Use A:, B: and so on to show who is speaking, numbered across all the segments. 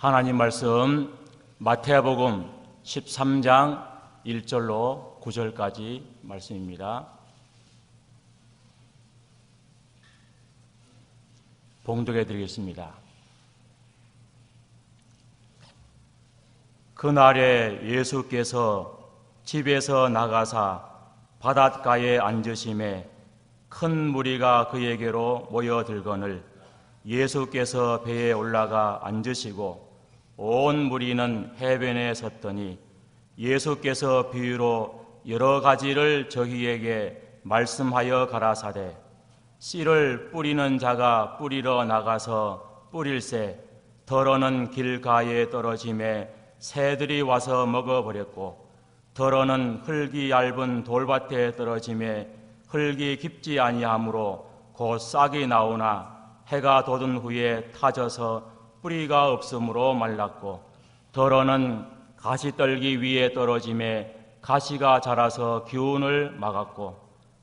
A: 하나님 말씀 마태복음 13장 1절로 9절까지 말씀입니다. 봉독해 드리겠습니다. 그날에 예수께서 집에서 나가사 바닷가에 앉으심에 큰 무리가 그에게로 모여들거늘 예수께서 배에 올라가 앉으시고 온 무리는 해변에 섰더니 예수께서 비유로 여러 가지를 저희에게 말씀하여 가라사대 씨를 뿌리는 자가 뿌리러 나가서 뿌릴새 덜어는 길가에 떨어짐에 새들이 와서 먹어버렸고 덜어는 흙이 얇은 돌밭에 떨어짐에 흙이 깊지 아니하므로 곧 싹이 나오나 해가 돋은 후에 타져서 뿌리가 없으므로 말랐고 덜어는 가시떨기 위에 떨어짐에 가시가 자라서 기운을 막았고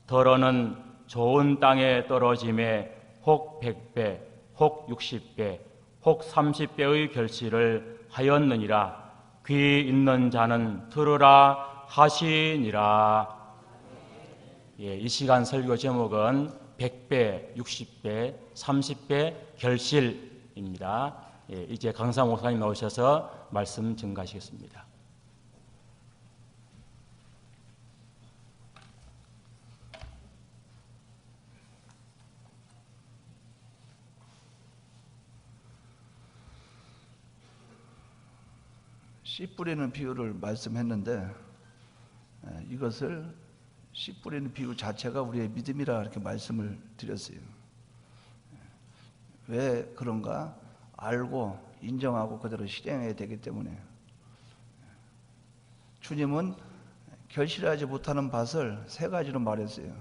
A: 덜어는 좋은 땅에 떨어짐에 혹 100배, 혹 60배, 혹 30배의 결실을 하였느니라. 귀 있는 자는 들으라 하시니라. 이 시간 설교 제목은 100배, 60배, 30배 결실입니다. 이제 강사 목사님 나오셔서 말씀 증가하시겠습니다.
B: 씨 뿌리는 비유를 말씀했는데 이것을 씨 뿌리는 비유 자체가 우리의 믿음이라 이렇게 말씀을 드렸어요. 왜 그런가? 알고 인정하고 그대로 실행해야 되기 때문에. 주님은 결실하지 못하는 밭을 세 가지로 말했어요.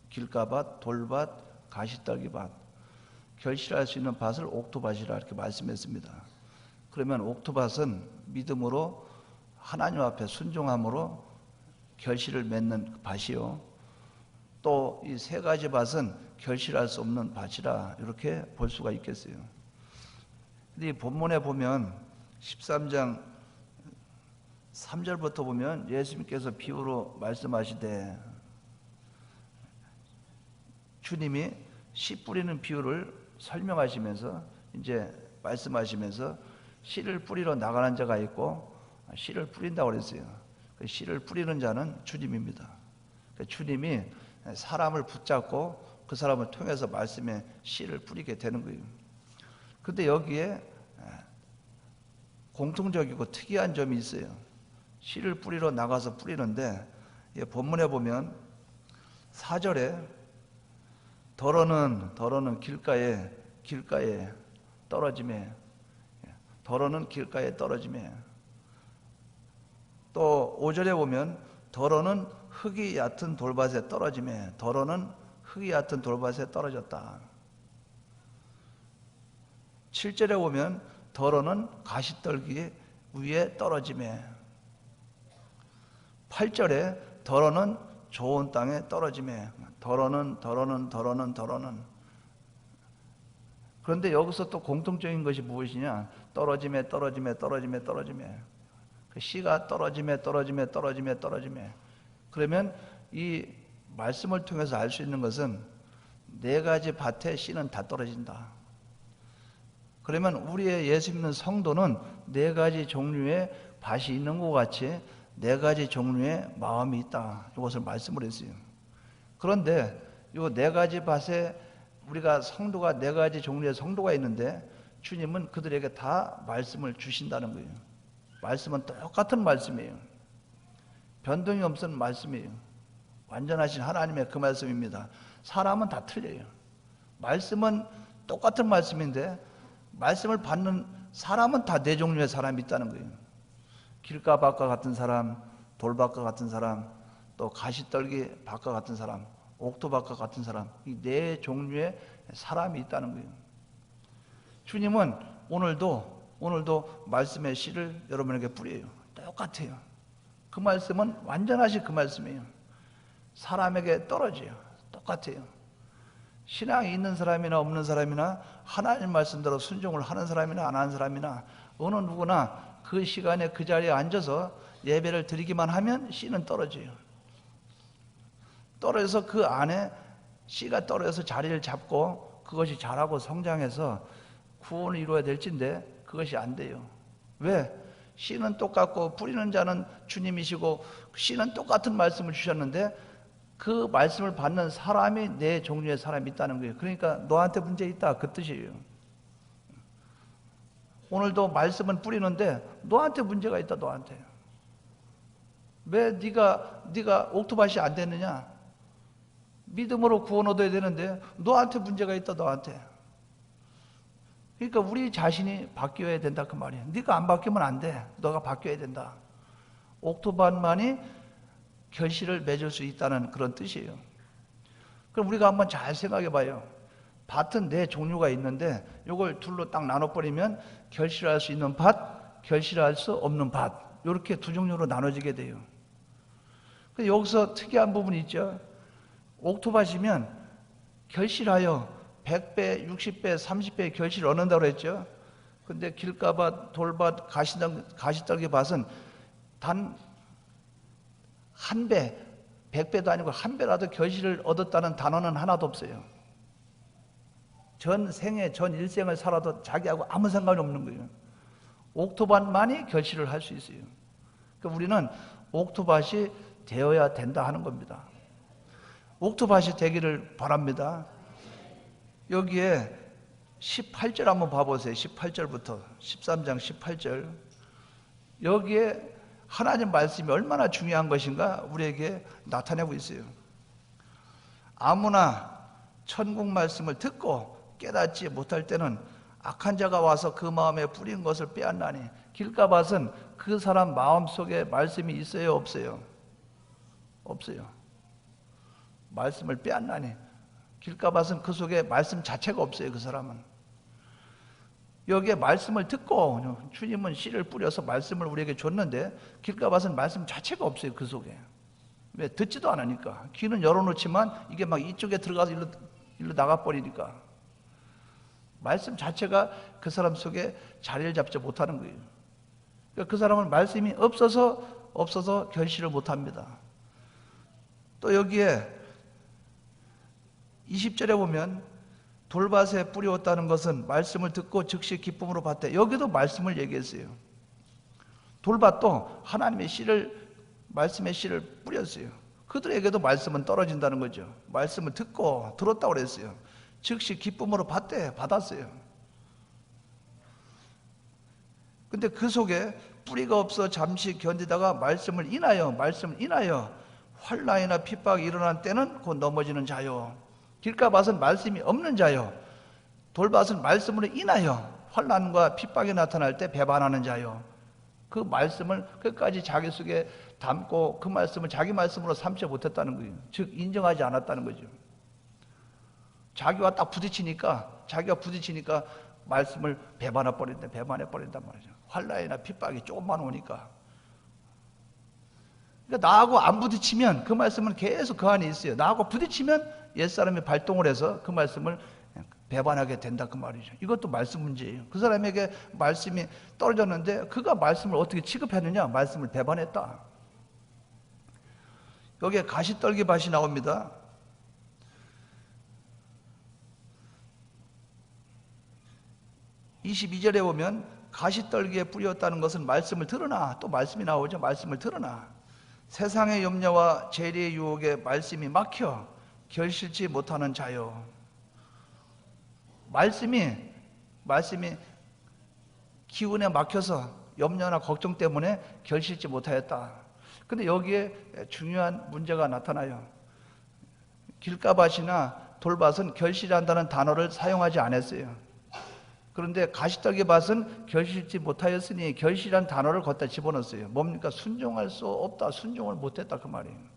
B: 길가밭, 돌밭, 가시떨기밭. 결실할 수 있는 밭을 옥토밭이라 이렇게 말씀했습니다. 그러면 옥토밭은 믿음으로 하나님 앞에 순종함으로 결실을 맺는 밭이요. 또 이 세 가지 밭은 결실할 수 없는 밭이라 이렇게 볼 수가 있겠어요. 근데 이 본문에 보면 13장 3절부터 보면 예수님께서 비유로 말씀하시되 주님이 씨 뿌리는 비유를 설명하시면서 이제 말씀하시면서 씨를 뿌리러 나가는 자가 있고 씨를 뿌린다고 그랬어요. 씨를 뿌리는 자는 주님입니다. 주님이 사람을 붙잡고 그 사람을 통해서 말씀에 씨를 뿌리게 되는 거예요. 근데 여기에 공통적이고 특이한 점이 있어요. 씨를 뿌리러 나가서 뿌리는데 본문에 보면 4절에 덜어는 길가에 떨어짐에 덜어는 길가에 떨어짐에 또 5절에 보면 덜어는 흙이 얕은 돌밭에 떨어짐에 덜어는 흙이 얕은 돌밭에 떨어졌다. 7절에 보면 덜어는 가시떨기 위에 떨어짐에 8절에 덜어는 좋은 땅에 떨어짐에 덜어는 그런데 여기서 또 공통적인 것이 무엇이냐? 떨어짐에 그 씨가 떨어짐에 그러면 이 말씀을 통해서 알 수 있는 것은 네 가지 밭에 씨는 다 떨어진다. 그러면 우리의 예수 믿는 성도는 네 가지 종류의 밭이 있는 것 같이 네 가지 종류의 마음이 있다. 이것을 말씀을 했어요. 그런데 이 네 가지 밭에 우리가 성도가 네 가지 종류의 성도가 있는데 주님은 그들에게 다 말씀을 주신다는 거예요. 말씀은 똑같은 말씀이에요. 변동이 없는 말씀이에요. 완전하신 하나님의 그 말씀입니다. 사람은 다 틀려요. 말씀은 똑같은 말씀인데 말씀을 받는 사람은 다 네 종류의 사람이 있다는 거예요. 길가밭과 같은 사람, 돌밭과 같은 사람, 또 가시떨기 밭과 같은 사람, 옥토밭과 같은 사람, 이 네 종류의 사람이 있다는 거예요. 주님은 오늘도 말씀의 씨를 여러분에게 뿌려요. 똑같아요. 그 말씀은 완전하신 그 말씀이에요. 사람에게 떨어져요. 똑같아요. 신앙이 있는 사람이나 없는 사람이나 하나님 말씀대로 순종을 하는 사람이나 안 하는 사람이나 어느 누구나 그 시간에 그 자리에 앉아서 예배를 드리기만 하면 씨는 떨어져요. 떨어져서 그 안에 씨가 떨어져서 자리를 잡고 그것이 자라고 성장해서 구원을 이루어야 될진데 그것이 안 돼요. 왜? 씨는 똑같고 뿌리는 자는 주님이시고 씨는 똑같은 말씀을 주셨는데 그 말씀을 받는 사람이 내 종류의 사람이 있다는 거예요. 그러니까 너한테 문제 있다 그 뜻이에요. 오늘도 말씀은 뿌리는데 너한테 문제가 있다. 너한테. 왜 네가 옥토밭이 안 되느냐? 믿음으로 구원 얻어야 되는데 너한테 문제가 있다. 너한테. 그러니까 우리 자신이 바뀌어야 된다 그 말이에요. 네가 안 바뀌면 안 돼. 너가 바뀌어야 된다. 옥토밭만이 결실을 맺을 수 있다는 그런 뜻이에요. 그럼 우리가 한번 잘 생각해 봐요. 밭은 네 종류가 있는데 이걸 둘로 딱 나눠버리면 결실할 수 있는 밭, 결실할 수 없는 밭 이렇게 두 종류로 나눠지게 돼요. 여기서 특이한 부분이 있죠. 옥토밭이면 결실하여 100배, 60배, 30배의 결실을 얻는다고 했죠. 근데 길가밭, 돌밭, 가시떨기 밭은 단 한 배, 100배도 아니고 한 배라도 결실을 얻었다는 단어는 하나도 없어요. 전 생애, 전 일생을 살아도 자기하고 아무 상관이 없는 거예요. 옥토밭만이 결실을 할 수 있어요. 그러니까 우리는 옥토밭이 되어야 된다 하는 겁니다. 옥토밭이 되기를 바랍니다. 여기에 18절 한번 봐보세요. 18절부터 13장 18절. 여기에 하나님 말씀이 얼마나 중요한 것인가 우리에게 나타내고 있어요. 아무나 천국 말씀을 듣고 깨닫지 못할 때는 악한 자가 와서 그 마음에 뿌린 것을 빼앗나니 길가밭은 그 사람 마음속에 말씀이 있어요 없어요? 없어요. 말씀을 빼앗나니 길가밭은 그 속에 말씀 자체가 없어요. 그 사람은 여기에 말씀을 듣고 주님은 씨를 뿌려서 말씀을 우리에게 줬는데 길가밭은 말씀 자체가 없어요. 그 속에. 왜? 듣지도 않으니까. 귀는 열어놓지만 이게 막 이쪽에 들어가서 일로 나가버리니까 말씀 자체가 그 사람 속에 자리를 잡지 못하는 거예요. 그러니까 그 사람은 말씀이 없어서 결실을 못합니다. 또 여기에 20절에 보면 돌밭에 뿌리었다는 것은 말씀을 듣고 즉시 기쁨으로 받되 여기도 말씀을 얘기했어요. 돌밭도 하나님의 씨를 말씀의 씨를 뿌렸어요. 그들에게도 말씀은 떨어진다는 거죠. 말씀을 듣고 들었다고 그랬어요. 즉시 기쁨으로 받았어요. 근데 그 속에 뿌리가 없어 잠시 견디다가 말씀을 인하여 환난이나 핍박이 일어난 때는 곧 넘어지는 자요. 길가밭은 말씀이 없는 자요. 돌밭은 말씀으로 인하여 환난과 핍박이 나타날 때 배반하는 자요. 그 말씀을 끝까지 자기 속에 담고 그 말씀을 자기 말씀으로 삼지 못했다는 거예요. 즉 인정하지 않았다는 거죠. 자기가 부딪히니까 말씀을 배반해 버린단 말이죠. 환난이나 핍박이 조금만 오니까. 그러니까 나하고 안 부딪히면 그 말씀은 계속 그 안에 있어요. 나하고 부딪히면 옛사람이 발동을 해서 그 말씀을 배반하게 된다 그 말이죠. 이것도 말씀 문제예요. 그 사람에게 말씀이 떨어졌는데 그가 말씀을 어떻게 취급했느냐? 말씀을 배반했다. 여기에 가시떨기 밭이 나옵니다. 22절에 보면 가시떨기에 뿌렸다는 것은 말씀을 들으나 또 말씀이 나오죠. 말씀을 들으나 세상의 염려와 재리의 유혹에 말씀이 막혀 결실치 못하는 자요. 말씀이 기운에 막혀서 염려나 걱정 때문에 결실치 못하였다. 근데 여기에 중요한 문제가 나타나요. 길가밭이나 돌밭은 결실한다는 단어를 사용하지 않았어요. 그런데 가시떨기 밭은 결실치 못하였으니 결실한 단어를 걷다 집어넣었어요. 뭡니까? 순종할 수 없다. 순종을 못했다 그 말이에요.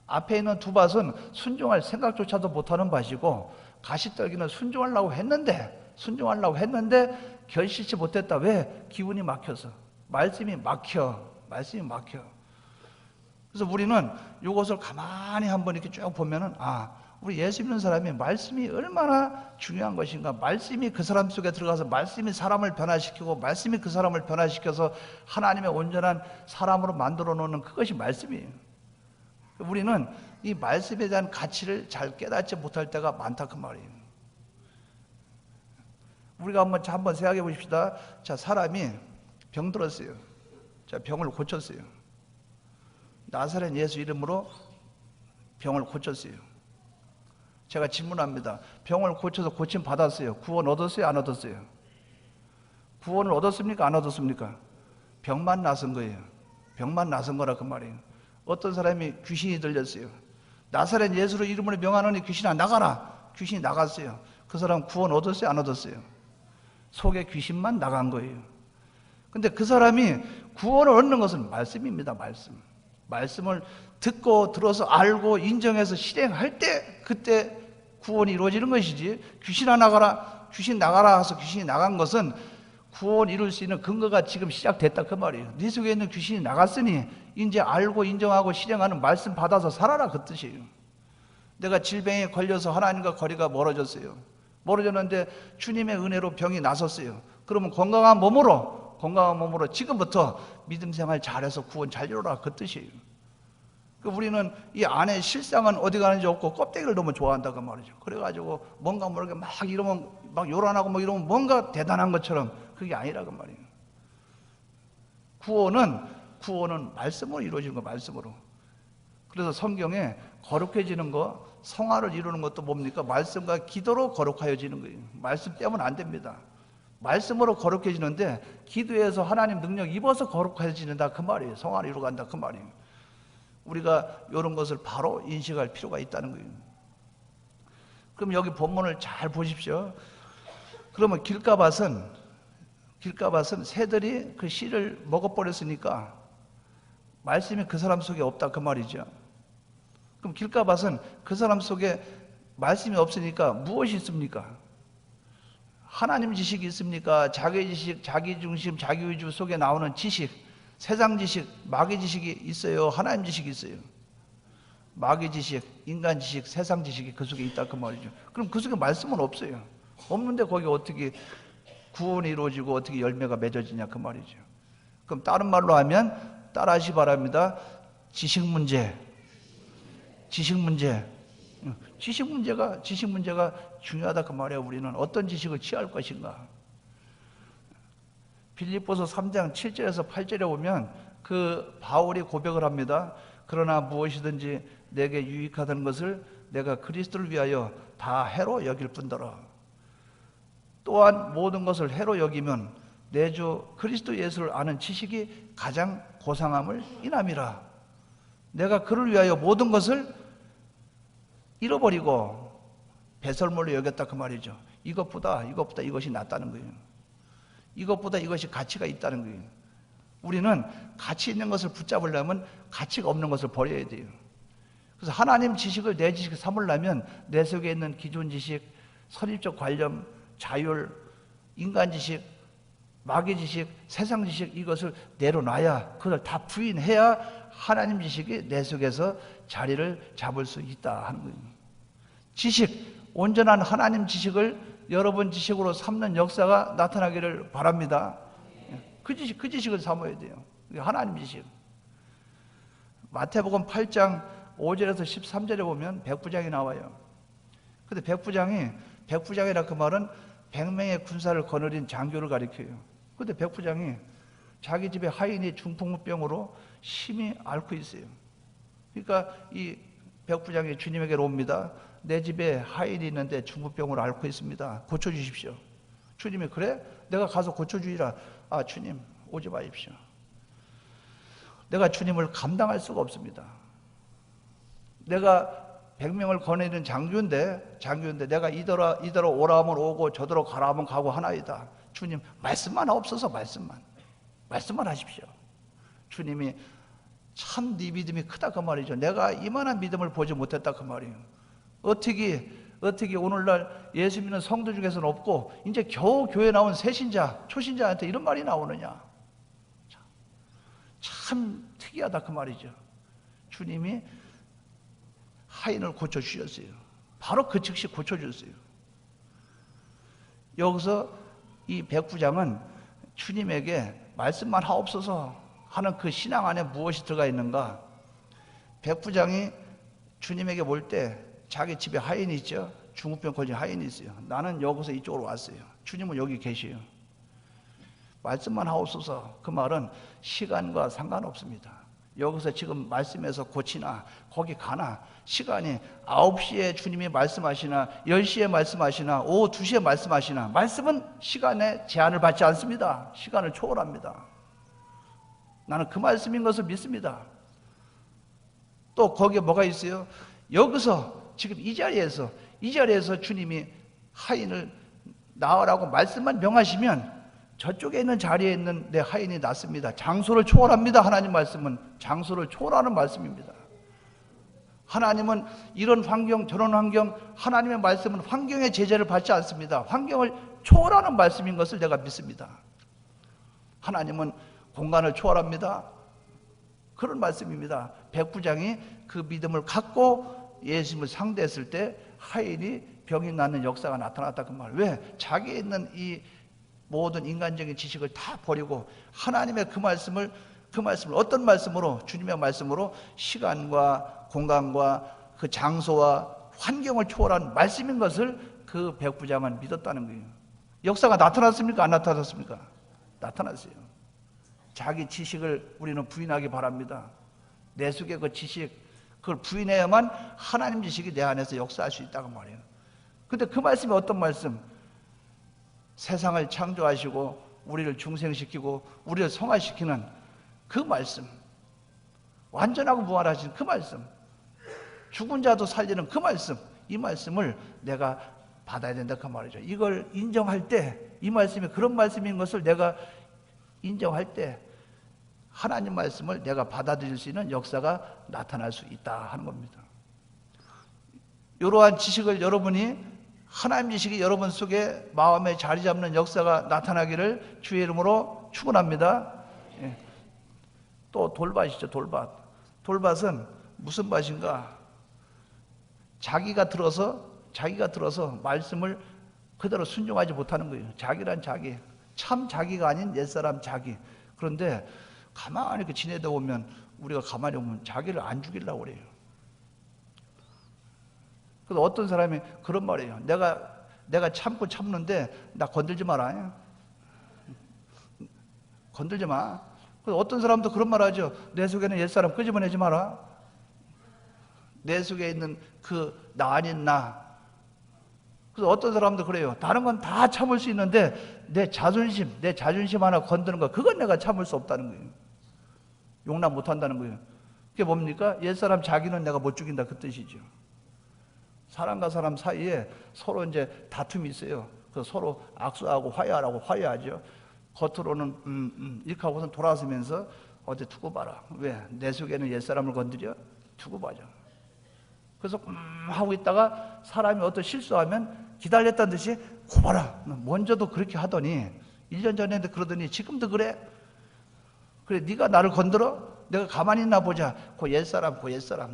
B: 앞에 있는 두 밭은 순종할 생각조차도 못하는 밭이고 가시떨기는 순종하려고 했는데 결실치 못했다. 왜? 기운이 막혀서. 말씀이 막혀. 그래서 우리는 이것을 가만히 한번 이렇게 쭉 보면은 우리 예수 믿는 사람이 말씀이 얼마나 중요한 것인가. 말씀이 그 사람 속에 들어가서 말씀이 사람을 변화시키고 말씀이 그 사람을 변화시켜서 하나님의 온전한 사람으로 만들어 놓는 그것이 말씀이에요. 우리는 이 말씀에 대한 가치를 잘 깨닫지 못할 때가 많다 그 말이에요. 우리가 한번 생각해 보십시다. 자, 사람이 병들었어요. 자, 병을 고쳤어요. 나사렛 예수 이름으로 병을 고쳤어요. 제가 질문합니다. 병을 고쳐서 고침 받았어요. 구원 얻었어요? 안 얻었어요? 구원을 얻었습니까? 안 얻었습니까? 병만 나선 거예요. 병만 나선 거라 그 말이에요. 어떤 사람이 귀신이 들렸어요. 나사렛 예수로 이름으로 명하노니 귀신아 나가라. 귀신이 나갔어요. 그 사람 구원 얻었어요? 안 얻었어요? 속에 귀신만 나간 거예요. 근데 그 사람이 구원을 얻는 것은 말씀입니다. 말씀을 듣고 들어서 알고 인정해서 실행할 때 그때 구원이 이루어지는 것이지, 귀신아 나가라, 귀신 나가라 해서 귀신이 나간 것은 구원 이룰 수 있는 근거가 지금 시작됐다 그 말이에요. 네 속에 있는 귀신이 나갔으니 이제 알고 인정하고 실행하는 말씀 받아서 살아라 그 뜻이에요. 내가 질병에 걸려서 하나님과 거리가 멀어졌어요. 멀어졌는데 주님의 은혜로 병이 나섰어요. 그러면 건강한 몸으로 지금부터 믿음 생활 잘해서 구원 잘 이루라 그 뜻이에요. 우리는 이 안에 실상은 어디 가는지 없고 껍데기를 너무 좋아한다 그 말이죠. 그래가지고 뭔가 모르게 막 이러면 막 요란하고 뭐 이러면 뭔가 대단한 것처럼 그게 아니라 그 말이에요. 구원은 말씀으로 이루어지는 거, 말씀으로. 그래서 성경에 거룩해지는 거, 성화를 이루는 것도 뭡니까? 말씀과 기도로 거룩하여지는 거예요. 말씀 때문에 안 됩니다. 말씀으로 거룩해지는데 기도해서 하나님 능력 입어서 거룩해지는다 그 말이에요. 성화를 이루어 간다 그 말이에요. 우리가 이런 것을 바로 인식할 필요가 있다는 거예요. 그럼 여기 본문을 잘 보십시오. 그러면 길가밭은 새들이 그 씨를 먹어버렸으니까 말씀이 그 사람 속에 없다 그 말이죠. 그럼 길가밭은 그 사람 속에 말씀이 없으니까 무엇이 있습니까? 하나님 지식이 있습니까? 자기 지식, 자기 중심, 자기 위주 속에 나오는 지식, 세상 지식, 마귀 지식이 있어요? 하나님 지식이 있어요? 마귀 지식, 인간 지식, 세상 지식이 그 속에 있다 그 말이죠. 그럼 그 속에 말씀은 없어요. 없는데 거기 어떻게 구원이 이루어지고 어떻게 열매가 맺어지냐 그 말이죠. 그럼 다른 말로 하면 따라하시 바랍니다. 지식 문제가 중요하다 그 말이에요. 우리는 어떤 지식을 취할 것인가. 빌립보서 3장 7절에서 8절에 보면 그 바울이 고백을 합니다. 그러나 무엇이든지 내게 유익하다는 것을 내가 그리스도를 위하여 다 해로 여길 뿐더러 또한 모든 것을 해로 여기면 내 주 그리스도 예수를 아는 지식이 가장 고상함을 인함이라. 내가 그를 위하여 모든 것을 잃어버리고 배설물로 여겼다 그 말이죠. 이것보다 이것이 낫다는 거예요. 이것보다 이것이 가치가 있다는 거예요. 우리는 가치 있는 것을 붙잡으려면 가치가 없는 것을 버려야 돼요. 그래서 하나님 지식을 내 지식 삼으려면 내 속에 있는 기존 지식, 선입적 관념, 자율, 인간 지식, 마귀 지식, 세상 지식 이것을 내려놔야, 그걸 다 부인해야 하나님 지식이 내 속에서 자리를 잡을 수 있다 하는 거예요. 지식, 온전한 하나님 지식을 여러분 지식으로 삼는 역사가 나타나기를 바랍니다. 그 지식을 삼아야 돼요. 하나님 지식. 마태복음 8장 5절에서 13절에 보면 백부장이 나와요. 근데 백부장이라 그 말은 100명의 군사를 거느린 장교를 가리켜요. 근데 백부장이 자기 집에 하인이 중풍병으로 심히 앓고 있어요. 그러니까 이 백부장이 주님에게로 옵니다. 내 집에 하인이 있는데 중풍병으로 앓고 있습니다. 고쳐주십시오. 주님이 그래? 내가 가서 고쳐주리라. 아 주님 오지 마십시오. 내가 주님을 감당할 수가 없습니다. 내가 100명을 거느리는 장교인데 내가 이더러 오라 하면 오고 저더러 가라 하면 가고 하나이다. 주님 말씀만 없어서 말씀만 하십시오. 주님이 참 네 믿음이 크다 그 말이죠. 내가 이만한 믿음을 보지 못했다 그 말이에요. 어떻게 오늘날 예수 믿는 성도 중에서는 없고 이제 겨우 교회 나온 새신자, 초신자한테 이런 말이 나오느냐. 참 특이하다 그 말이죠. 주님이 하인을 고쳐주셨어요. 바로 그 즉시 고쳐줬어요. 여기서 이 백부장은 주님에게 말씀만 하옵소서 하는 그 신앙 안에 무엇이 들어가 있는가? 백부장이 주님에게 올 때 자기 집에 하인이 있죠. 중후병 걸린 하인이 있어요. 나는 여기서 이쪽으로 왔어요. 주님은 여기 계셔요. 말씀만 하옵소서. 그 말은 시간과 상관없습니다. 여기서 지금 말씀에서 고치나 거기 가나 시간이 9시에 주님이 말씀하시나 10시에 말씀하시나 오후 2시에 말씀하시나 말씀은 시간에 제한을 받지 않습니다. 시간을 초월합니다. 나는 그 말씀인 것을 믿습니다. 또 거기에 뭐가 있어요? 여기서 지금 이 자리에서 주님이 하인을 나으라고 말씀만 명하시면 저쪽에 있는 자리에 있는 내 하인이 낫습니다. 장소를 초월합니다. 하나님 말씀은 장소를 초월하는 말씀입니다. 하나님은 이런 환경 저런 환경, 하나님의 말씀은 환경의 제재를 받지 않습니다. 환경을 초월하는 말씀인 것을 내가 믿습니다. 하나님은 공간을 초월합니다. 그런 말씀입니다. 백부장이 그 믿음을 갖고 예수님을 상대했을 때 하인이 병이 낫는 역사가 나타났다 그 말. 왜? 자기에 있는 이 모든 인간적인 지식을 다 버리고 하나님의 그 말씀을 어떤 말씀으로? 주님의 말씀으로 시간과 공간과 그 장소와 환경을 초월한 말씀인 것을 그 백부장은 믿었다는 거예요. 역사가 나타났습니까? 안 나타났습니까? 나타났어요. 자기 지식을 우리는 부인하기 바랍니다. 내 속에 그 지식, 그걸 부인해야만 하나님 지식이 내 안에서 역사할 수 있다고 말이에요. 근데 그 말씀이 어떤 말씀? 세상을 창조하시고 우리를 중생시키고 우리를 성화시키는 그 말씀, 완전하고 무한하신 그 말씀, 죽은 자도 살리는 그 말씀, 이 말씀을 내가 받아야 된다 그 말이죠. 이걸 인정할 때, 이 말씀이 그런 말씀인 것을 내가 인정할 때 하나님 말씀을 내가 받아들일 수 있는 역사가 나타날 수 있다 하는 겁니다. 이러한 지식을 여러분이, 하나님 지식이 여러분 속에 마음에 자리 잡는 역사가 나타나기를 주의 이름으로 축원합니다. 예. 또 돌밭이죠. 돌밭은 무슨 밭인가? 자기가 들어서 말씀을 그대로 순종하지 못하는 거예요. 자기란 자기, 참 자기가 아닌 옛사람 자기. 그런데 가만히 이렇게 지내다 보면, 우리가 가만히 보면 자기를 안 죽이려고 그래요. 그래서 어떤 사람이 그런 말이에요. 내가 참는데 나 건들지 마라. 건들지 마. 그래서 어떤 사람도 그런 말 하죠. 내 속에는 옛사람 끄집어내지 마라. 내 속에 있는 그 나 아닌 나. 그래서 어떤 사람도 그래요. 다른 건 다 참을 수 있는데 내 자존심 하나 건드는 거, 그건 내가 참을 수 없다는 거예요. 용납 못 한다는 거예요. 그게 뭡니까? 옛사람 자기는 내가 못 죽인다 그 뜻이죠. 사람과 사람 사이에 서로 이제 다툼이 있어요. 그래서 서로 악수하고 화해하죠. 겉으로는 이렇게 하고선 돌아서면서 어디 두고 봐라. 왜? 내 속에는 옛사람을 건드려? 두고 봐줘. 그래서 하고 있다가 사람이 어떤 실수하면 기다렸다는 듯이 고봐라. 먼저도 그렇게 하더니 1년 전에도 그러더니 지금도 그래. 그래, 네가 나를 건드려? 내가 가만히 있나 보자. 그 옛사람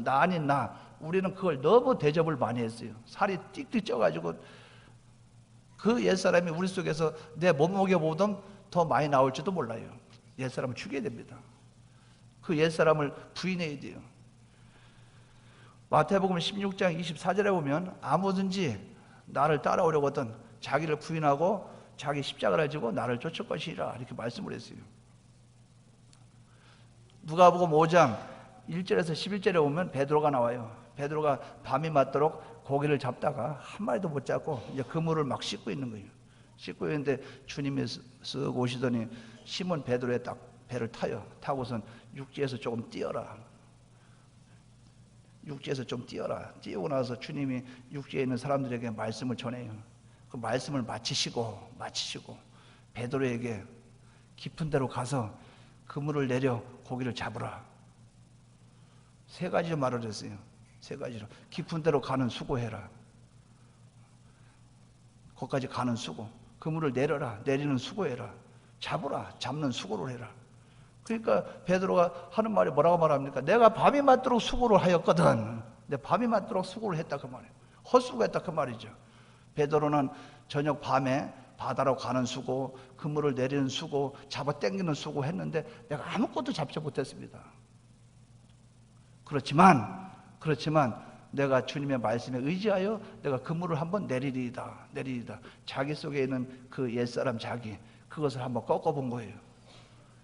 B: 나 아닌 나. 우리는 그걸 너무 대접을 많이 했어요. 살이 띡띡 쪄가지고 그 옛사람이 우리 속에서 내 몸무게 보던 더 많이 나올지도 몰라요. 옛사람을 죽여야 됩니다. 그 옛사람을 부인해야 돼요. 마태복음 16장 24절에 보면 아무든지 나를 따라오려거든 자기를 부인하고 자기 십자가를 지고 나를 쫓을 것이라 이렇게 말씀을 했어요. 누가복음 5장 1절에서 11절에 보면 베드로가 나와요. 베드로가 밤이 맞도록 고기를 잡다가 한 마리도 못 잡고 이제 그물을 막 씻고 있는 거예요. 씻고 있는데 주님이 쓱 오시더니 시몬 베드로의 딱 배를 타요. 타고선 육지에서 조금 뛰어라. 뛰고 나서 주님이 육지에 있는 사람들에게 말씀을 전해요. 그 말씀을 마치시고 베드로에게 깊은 데로 가서 그물을 내려 고기를 잡으라. 세 가지로 말을 했어요. 세 가지로. 깊은 데로 가는 수고해라. 거기까지 가는 수고. 그물을 내려라. 내리는 수고해라. 잡으라. 잡는 수고를 해라. 그러니까 베드로가 하는 말이 뭐라고 말합니까? 내가 밤이 맞도록 수고를 하였거든. 내 밤이 맞도록 수고를 했다 그 말이에요. 헛수고했다 그 말이죠. 베드로는 저녁 밤에 바다로 가는 수고, 그물을 내리는 수고, 잡아 당기는 수고 했는데 내가 아무것도 잡지 못했습니다. 그렇지만 내가 주님의 말씀에 의지하여 내가 그물을 한번 내리리이다. 자기 속에 있는 그 옛사람 자기, 그것을 한번 꺾어본 거예요.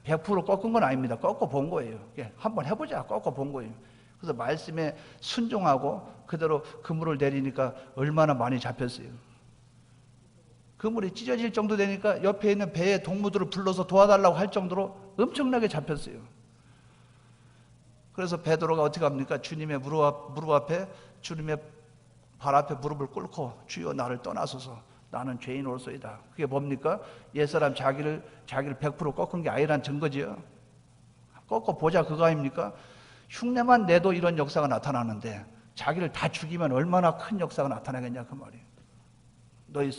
B: 100% 꺾은 건 아닙니다. 꺾어본 거예요. 한번 해보자. 꺾어본 거예요. 그래서 말씀에 순종하고 그대로 그물을 내리니까 얼마나 많이 잡혔어요. 그물이 찢어질 정도 되니까 옆에 있는 배의 동무들을 불러서 도와달라고 할 정도로 엄청나게 잡혔어요. 그래서 베드로가 어떻게 합니까? 주님의 무릎 앞에, 주님의 발 앞에 무릎을 꿇고 주여 나를 떠나소서, 나는 죄인으로서이다. 그게 뭡니까? 옛사람 자기를 100% 꺾은 게 아니란 증거지요. 꺾어보자 그거 아닙니까? 흉내만 내도 이런 역사가 나타나는데 자기를 다 죽이면 얼마나 큰 역사가 나타나겠냐 그 말이에요. 너희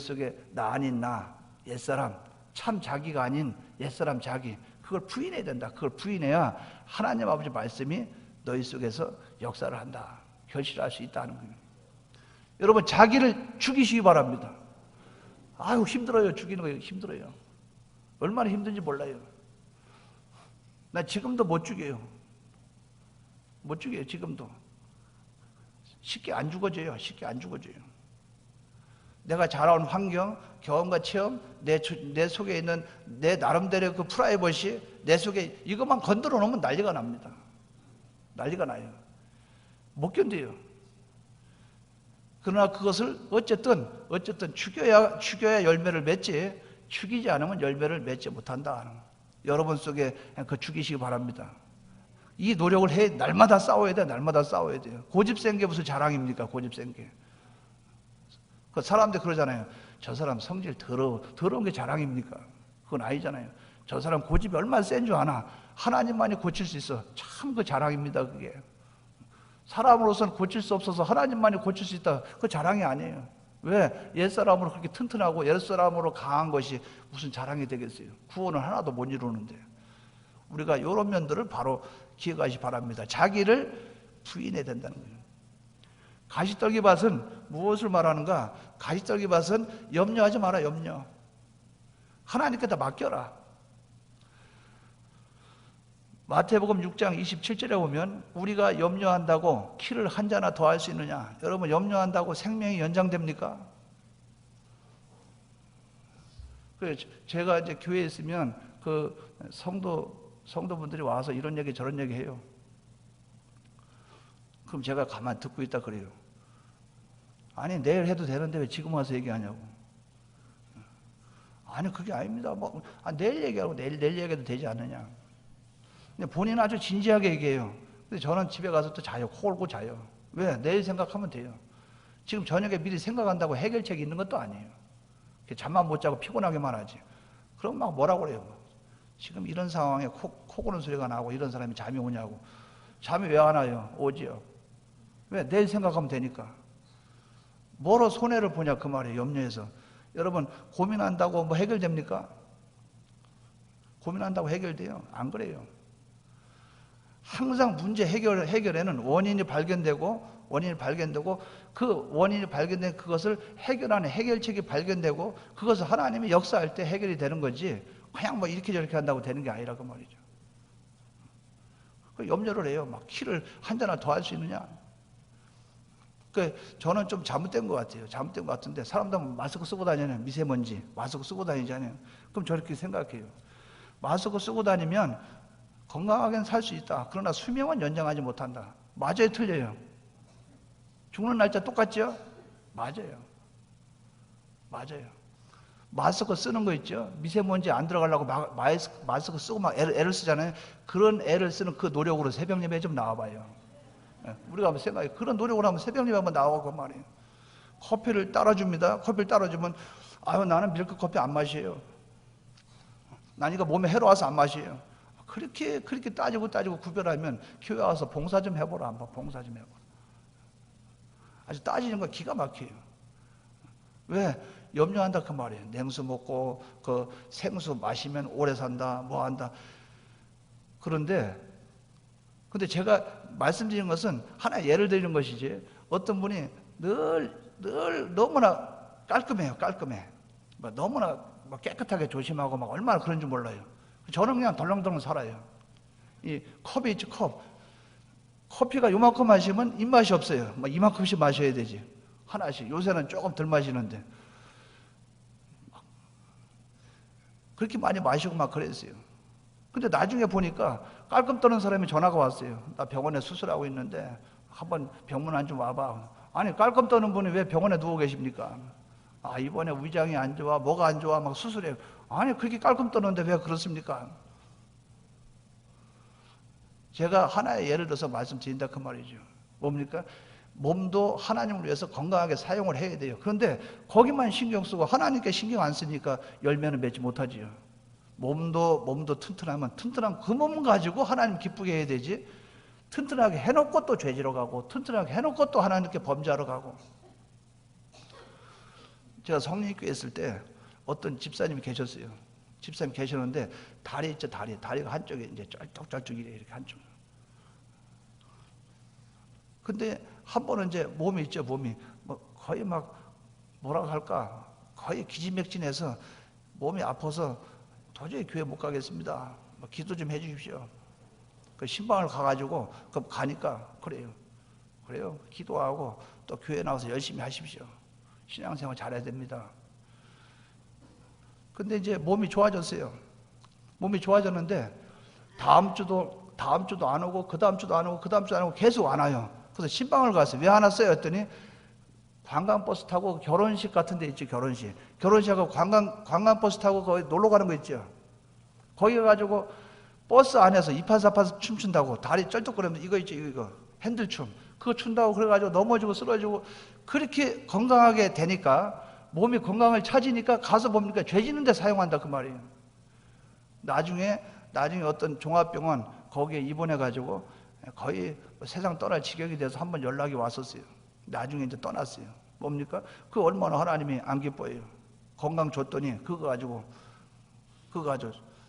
B: 속에 나 아닌 나, 옛사람, 참 자기가 아닌 옛사람 자기, 그걸 부인해야 된다. 그걸 부인해야 하나님 아버지 말씀이 너희 속에서 역사를 한다. 결실할 수 있다는 거예요. 여러분 자기를 죽이시기 바랍니다. 아유 힘들어요. 죽이는 거 힘들어요. 얼마나 힘든지 몰라요. 나 지금도 못 죽여요. 지금도. 쉽게 안 죽어져요. 내가 자라온 환경, 경험과 체험, 내 속에 있는 내 나름대로 그 프라이버시, 내 속에 이것만 건드려 놓으면 난리가 납니다. 난리가 나요. 못 견뎌요. 그러나 그것을 어쨌든 죽여야 열매를 맺지, 죽이지 않으면 열매를 맺지 못한다. 여러분 속에 그 죽이시기 바랍니다. 이 노력을 해 날마다 싸워야 돼요. 고집센 게 무슨 자랑입니까? 고집센 게. 그 사람들 그러잖아요. 저 사람 성질 더러운 게 자랑입니까? 그건 아니잖아요. 저 사람 고집이 얼마나 센 줄 아나? 하나님만이 고칠 수 있어. 참 그 자랑입니다, 그게. 사람으로서는 고칠 수 없어서 하나님만이 고칠 수 있다. 그 자랑이 아니에요. 왜? 옛사람으로 그렇게 튼튼하고 옛사람으로 강한 것이 무슨 자랑이 되겠어요? 구원을 하나도 못 이루는데. 우리가 이런 면들을 바로 기억하시 바랍니다. 자기를 부인해야 된다는 거예요. 가시떨기밭은 무엇을 말하는가? 가시떨기밭은 염려하지 마라. 염려. 하나님께다 맡겨라. 마태복음 6장 27절에 보면 우리가 염려한다고 키를 한 자나 더 할 수 있느냐? 여러분 염려한다고 생명이 연장됩니까? 제가 이제 교회에 있으면 그 성도분들이 와서 이런 얘기 저런 얘기 해요. 그럼 제가 가만히 듣고 있다 그래요. 아니 내일 해도 되는데 왜 지금 와서 얘기하냐고. 아니 그게 아닙니다. 내일 얘기하고 내일 얘기해도 되지 않느냐. 근데 본인은 아주 진지하게 얘기해요. 근데 저는 집에 가서 또 자요. 코 골고 자요. 왜? 내일 생각하면 돼요. 지금 저녁에 미리 생각한다고 해결책이 있는 것도 아니에요. 잠만 못 자고 피곤하게만 하지. 그럼 막 뭐라고 그래요. 지금 이런 상황에 코 고는 소리가 나고 이런 사람이 잠이 오냐고. 잠이 왜 안 와요? 오지요. 왜? 내일 생각하면 되니까. 뭐로 손해를 보냐 그 말이에요. 염려해서. 여러분 고민한다고 뭐 해결됩니까? 고민한다고 해결돼요? 안 그래요. 항상 문제 해결에는 원인이 발견되고 그 원인이 발견된 그것을 해결하는 해결책이 발견되고 그것을 하나님이 역사할 때 해결이 되는 거지 그냥 뭐 이렇게 저렇게 한다고 되는 게 아니라 그 말이죠. 그 염려를 해요. 막 키를 한 잔나 더 할 수 있느냐. 저는 좀 잘못된 것 같아요. 잘못된 것 같은데 사람들 마스크 쓰고 다니는 미세먼지 마스크 쓰고 다니잖아요. 그럼 저렇게 생각해요. 마스크 쓰고 다니면 건강하게는 살 수 있다. 그러나 수명은 연장하지 못한다. 맞아요, 틀려요? 죽는 날짜 똑같죠? 맞아요. 마스크 쓰는 거 있죠? 미세먼지 안 들어가려고 마스크 쓰고 막 애를 쓰잖아요. 그런 애를 쓰는 그 노력으로 새벽 예배 좀 나와봐요. 우리가 한번 생각해. 그런 노력으로 하면 새벽 예배 한번 나오고 말이에요. 커피를 따라줍니다. 커피를 따라주면 아유 나는 밀크 커피 안 마셔요. 난 이거 몸에 해로워서 안 마셔요. 그렇게 따지고 구별하면 교회 와서 봉사 좀 해보라. 한번 봉사 좀 해보라. 아주 따지는 거 기가 막혀요. 왜? 염려한다 그 말이에요. 냉수 먹고 그 생수 마시면 오래 산다 뭐 한다. 근데 제가 말씀드린 것은 하나 예를 드리는 것이지 어떤 분이 늘 너무나 깔끔해요. 깔끔해. 너무나 깨끗하게 조심하고 얼마나 그런 줄 몰라요. 저는 그냥 덜렁덜렁 살아요. 이 컵이 있죠, 컵. 커피가 요만큼 마시면 입맛이 없어요. 이만큼씩 마셔야 되지. 하나씩. 요새는 조금 덜 마시는데. 그렇게 많이 마시고 그랬어요. 근데 나중에 보니까 깔끔 떠는 사람이 전화가 왔어요. 나 병원에 수술하고 있는데 한번 병문안 좀 와봐. 아니, 깔끔 떠는 분이 왜 병원에 누워 계십니까? 아, 이번에 위장이 안 좋아, 뭐가 안 좋아, 수술해요. 아니, 그렇게 깔끔 떠는데 왜 그렇습니까? 제가 하나의 예를 들어서 말씀드린다 그 말이죠. 뭡니까? 몸도 하나님을 위해서 건강하게 사용을 해야 돼요. 그런데 거기만 신경 쓰고 하나님께 신경 안 쓰니까 열매는 맺지 못하지요. 몸도 튼튼하면 튼튼한 그 몸 가지고 하나님 기쁘게 해야 되지. 튼튼하게 해놓고 또 죄지러 가고, 튼튼하게 해놓고 또 하나님께 범죄하러 가고. 제가 성령교회 있을 때 어떤 집사님이 계셨어요. 집사님 계셨는데 다리 있죠, 다리가 한쪽에 이제 쩔뚝쩔뚝 이렇게 한쪽. 근데 한 번은 이제 몸이 있죠, 몸이 거의 뭐라고 할까, 거의 기진맥진해서 몸이 아파서 도저히 교회 못 가겠습니다. 기도 좀 해주십시오. 그 신방을 가가지고 그럼 가니까 그래요. 기도하고 또 교회 나와서 열심히 하십시오. 신앙생활 잘해야 됩니다. 근데 이제 몸이 좋아졌어요. 몸이 좋아졌는데 다음 주도 안 오고 그 다음 주도 안 오고 계속 안 와요. 그래서 신방을 갔어요. 왜 안 왔어요? 했더니 관광버스 타고 결혼식 같은 데 있죠, 결혼식하고 관광버스 타고 거기 놀러 가는 거 있죠. 거기 가가지고 버스 안에서 이파사파서 춤춘다고 다리 쩔뚝거리면서 이거 있죠, 이거 핸들춤 그거 춘다고 그래가지고 넘어지고 쓰러지고 그렇게 건강하게 되니까 몸이 건강을 찾으니까 가서 뭡니까? 죄 짓는 데 사용한다 그 말이에요. 나중에 어떤 종합병원 거기에 입원해가지고 거의 세상 떠날 지경이 돼서 한번 연락이 왔었어요. 나중에 이제 떠났어요. 뭡니까? 그 얼마나 하나님이 안 기뻐해요. 건강 줬더니 그거 가지고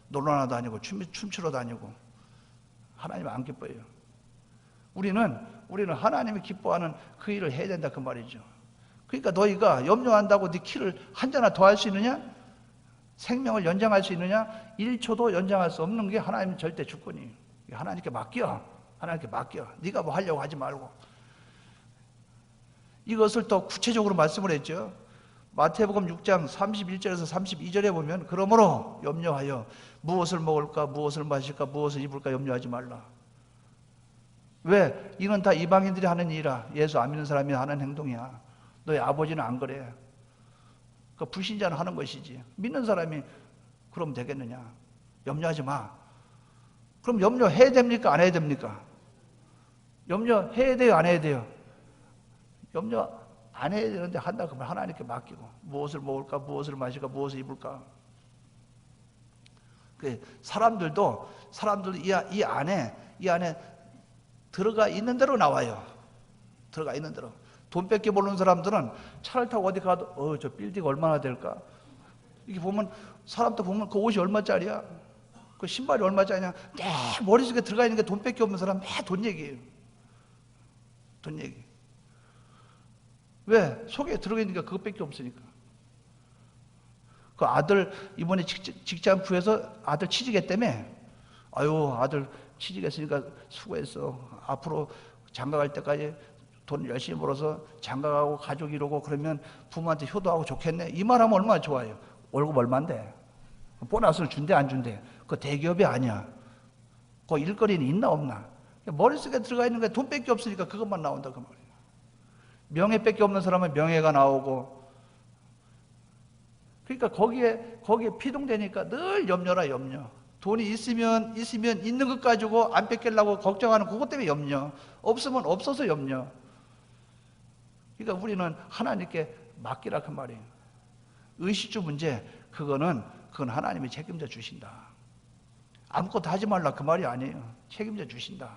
B: 놀러나 다니고 춤추러 다니고 하나님 안 기뻐해요. 우리는 하나님이 기뻐하는 그 일을 해야 된다 그 말이죠. 그러니까 너희가 염려한다고 네 키를 한자나 더 할 수 있느냐? 생명을 연장할 수 있느냐? 1초도 연장할 수 없는 게 하나님 절대 주권이에요. 하나님께 맡겨. 네가 뭐 하려고 하지 말고. 이것을 더 구체적으로 말씀을 했죠. 마태복음 6장 31절에서 32절에 보면 그러므로 염려하여 무엇을 먹을까, 무엇을 마실까, 무엇을 입을까 염려하지 말라. 왜? 이건 다 이방인들이 하는 일이라. 예수 안 믿는 사람이 하는 행동이야. 너희 아버지는 안 그래. 그 불신자는 하는 것이지. 믿는 사람이 그럼 되겠느냐? 염려하지 마. 그럼 염려해야 됩니까? 안 해야 됩니까? 염려해야 돼요? 안 해야 돼요? 염려 안 해야 되는데 한다 그러면 하나님께 맡기고 무엇을 먹을까, 무엇을 마실까, 무엇을 입을까. 사람들도 이 안에 들어가 있는 대로 나와요. 들어가 있는 대로. 돈 뺏겨 모르는 사람들은 차를 타고 어디 가도 저 빌딩 얼마나 될까? 이게 보면 사람도 보면 그 옷이 얼마짜리야? 그 신발이 얼마짜리냐? 머릿속에 들어가 있는 게 돈 뺏겨 없는 사람 돈 얘기예요. 돈 얘기. 왜? 속에 들어가 있는 게 그것밖에 없으니까. 그 아들 이번에 직장 구해서 아들 취직했다며. 아들 취직했으니까 수고했어. 앞으로 장가 갈 때까지 돈 열심히 벌어서 장가 가고 가족 이루고 그러면 부모한테 효도하고 좋겠네. 이 말하면 얼마나 좋아요. 월급 얼마인데? 보너스를 준대 안 준대? 그거 대기업이 아니야. 그 일거리는 있나 없나? 머릿속에 들어가 있는 게 돈밖에 없으니까 그것만 나온다 그 말이에요. 명예밖에 없는 사람은 명예가 나오고, 그러니까 거기에 피동되니까 늘 염려라 염려. 돈이 있으면 있는 것 가지고 안 뺏기려고 걱정하는 그것 때문에 염려. 없으면 없어서 염려. 그러니까 우리는 하나님께 맡기라 그 말이에요. 의식주 문제 그건 하나님이 책임져 주신다. 아무것도 하지 말라 그 말이 아니에요. 책임져 주신다.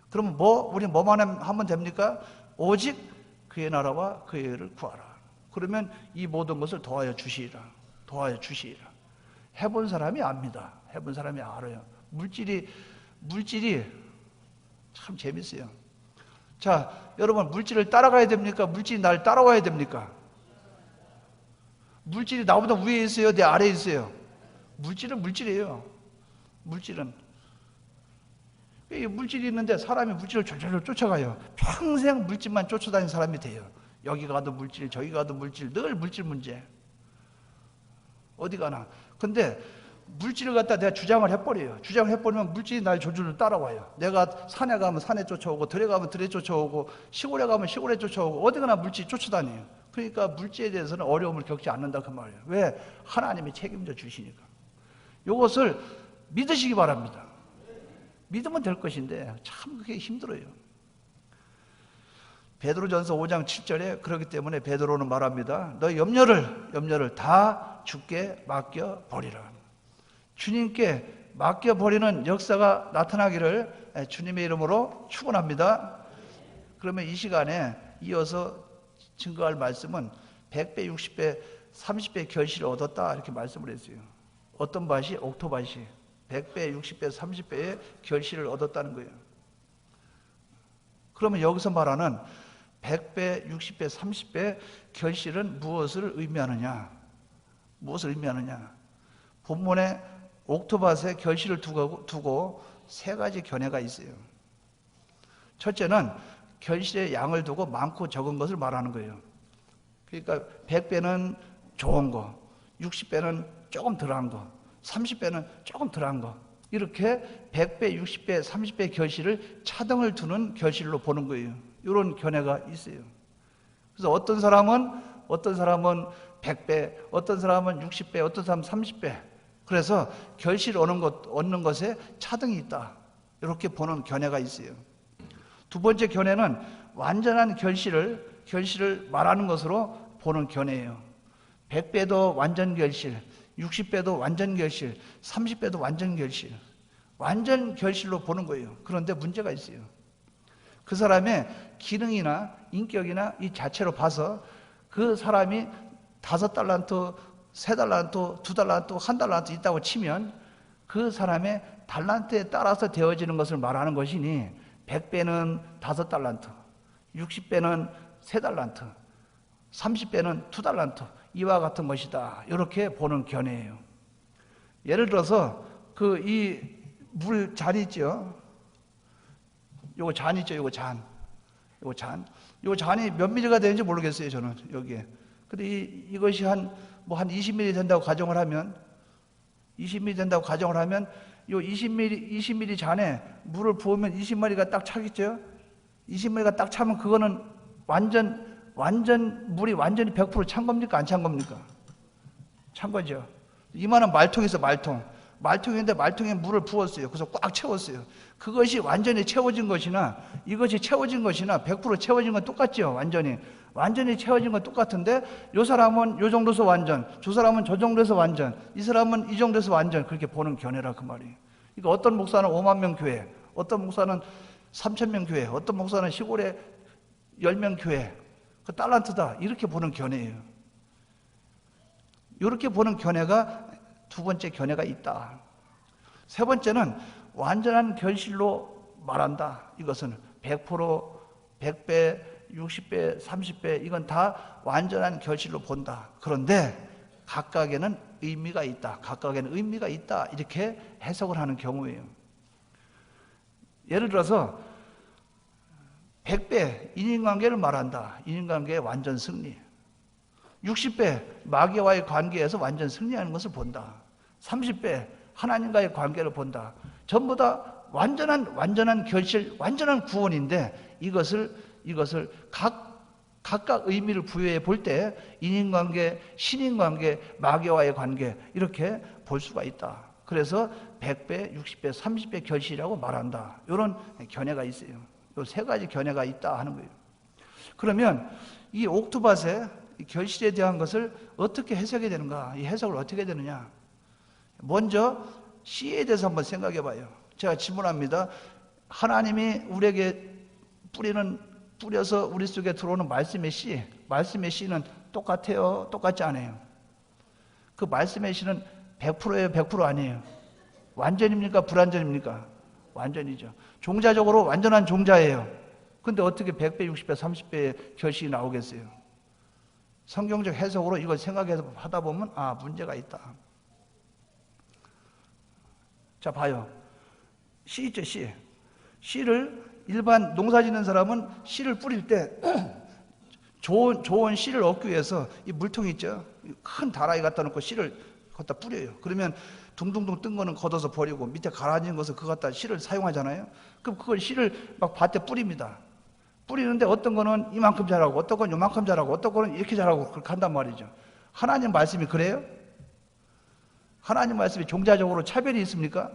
B: 그러면 우리 뭐만 하면 됩니까? 오직 그의 나라와 그의 의를 구하라. 그러면 이 모든 것을 도와여 주시리라. 해본 사람이 압니다. 해본 사람이 알아요. 물질이 참 재밌어요. 자, 여러분 물질을 따라가야 됩니까? 물질이 나를 따라와야 됩니까? 물질이 나보다 위에 있어요? 내 아래에 있어요? 물질은 물질이에요. 물질은. 이 물질이 있는데 사람이 물질을 졸졸 쫓아가요. 평생 물질만 쫓아다니는 사람이 돼요. 여기 가도 물질, 저기 가도 물질, 늘 물질 문제. 어디 가나. 근데 물질을 갖다 내가 주장을 해버려요. 주장을 해버리면 물질이 날 졸졸 따라와요. 내가 산에 가면 산에 쫓아오고, 들에 가면 들에 쫓아오고, 시골에 가면 시골에 쫓아오고, 어디 가나 물질이 쫓아다녀요. 그러니까 물질에 대해서는 어려움을 겪지 않는다 그 말이에요. 왜? 하나님이 책임져 주시니까. 이것을 믿으시기 바랍니다. 믿으면 될 것인데 참 그게 힘들어요. 베드로전서 5장 7절에 그렇기 때문에 베드로는 말합니다. 너 염려를 다 주께 맡겨 버리라. 주님께 맡겨 버리는 역사가 나타나기를 주님의 이름으로 축원합니다. 그러면 이 시간에 이어서 증거할 말씀은 100배, 60배, 30배 결실을 얻었다 이렇게 말씀을 했어요. 어떤 밭이? 옥토밭이 100배, 60배, 30배의 결실을 얻었다는 거예요. 그러면 여기서 말하는 100배, 60배, 30배 결실은 무엇을 의미하느냐? 무엇을 의미하느냐? 본문에 옥토밭에 결실을 두고 세 가지 견해가 있어요. 첫째는 결실의 양을 두고 많고 적은 것을 말하는 거예요. 그러니까 100배는 좋은 거, 60배는 조금 덜한 거, 30배는 조금 덜한 거, 이렇게 100배, 60배, 30배 결실을 차등을 두는 결실로 보는 거예요. 이런 견해가 있어요. 그래서 어떤 사람은 100배, 어떤 사람은 60배, 어떤 사람은 30배. 그래서 결실 얻는 것에 차등이 있다. 이렇게 보는 견해가 있어요. 두 번째 견해는 완전한 결실을 말하는 것으로 보는 견해예요. 100배도 완전 결실, 60배도 완전 결실, 30배도 완전 결실. 완전 결실로 보는 거예요. 그런데 문제가 있어요. 그 사람의 기능이나 인격이나 이 자체로 봐서 그 사람이 5달란트, 3달란트, 2달란트, 1달란트 있다고 치면 그 사람의 달란트에 따라서 되어지는 것을 말하는 것이니 100배는 5달란트, 60배는 3달란트, 30배는 2달란트 이와 같은 것이다. 이렇게 보는 견해예요. 예를 들어서 이 물 잔 있죠? 요거 잔 있죠? 요거 잔이 몇 미리가 되는지 모르겠어요, 저는 여기에. 근데 이것이 한 20mm 된다고 가정을 하면 20mm 된다고 가정을 하면 요 20mm 잔에 물을 부으면 20ml가 딱 차겠죠? 20ml가 딱 차면 그거는 물이 완전히 100% 찬 겁니까? 안 찬 겁니까? 찬 거죠. 이만한 말통이 있어, 말통인데 말통에 물을 부었어요. 그래서 꽉 채웠어요. 그것이 완전히 채워진 것이나 이것이 채워진 것이나 100% 채워진 건 똑같죠. 완전히 채워진 건 똑같은데 이 사람은 이 정도에서 완전, 저 사람은 저 정도에서 완전, 이 사람은 이 정도에서 완전, 그렇게 보는 견해라 그 말이에요. 그러니까 어떤 목사는 5만 명 교회, 어떤 목사는 3천 명 교회, 어떤 목사는 시골에 10명 교회, 그 달란트다 이렇게 보는 견해예요. 이렇게 보는 견해가 두 번째 견해가 있다. 세 번째는 완전한 결실로 말한다. 이것은 100%, 100배, 60배, 30배 이건 다 완전한 결실로 본다. 그런데 각각에는 의미가 있다. 이렇게 해석을 하는 경우예요. 예를 들어서 100배 인인관계를 말한다. 인인관계의 완전 승리. 60배 마귀와의 관계에서 완전 승리하는 것을 본다. 30배 하나님과의 관계를 본다. 전부 다 완전한 결실, 완전한 구원인데 이것을 각각 의미를 부여해 볼 때 인인관계, 신인관계, 마귀와의 관계 이렇게 볼 수가 있다. 그래서 100배, 60배, 30배 결실이라고 말한다. 이런 견해가 있어요. 이 세 가지 견해가 있다 하는 거예요. 그러면 이 옥토밭의 결실에 대한 것을 어떻게 해석해야 되는가? 이 해석을 어떻게 해야 되느냐? 먼저 씨에 대해서 한번 생각해 봐요. 제가 질문합니다. 하나님이 우리에게 뿌려서 우리 속에 들어오는 말씀의 씨는 똑같아요? 똑같지 않아요? 그 말씀의 씨는 100%예요? 100% 아니에요? 완전입니까? 불완전입니까? 완전이죠. 종자적으로 완전한 종자예요. 근데 어떻게 100배, 60배, 30배의 결실이 나오겠어요? 성경적 해석으로 이걸 생각해서 하다 보면 문제가 있다. 자, 봐요. 씨 있죠, 씨. 씨를 일반 농사 짓는 사람은 씨를 뿌릴 때 좋은 씨를 얻기 위해서 이 물통 있죠? 큰 다라이 갖다 놓고 씨를 갖다 뿌려요. 그러면 둥둥둥 뜬 거는 걷어서 버리고 밑에 가라앉은 것을 그거 갖다 씨를 사용하잖아요. 그럼 그걸 씨를 막 밭에 뿌립니다. 뿌리는데 어떤 거는 이만큼 자라고 어떤 건 요만큼 자라고 어떤 거는 이렇게 자라고 그렇게 한단 말이죠. 하나님 말씀이 그래요? 하나님 말씀이 종자적으로 차별이 있습니까?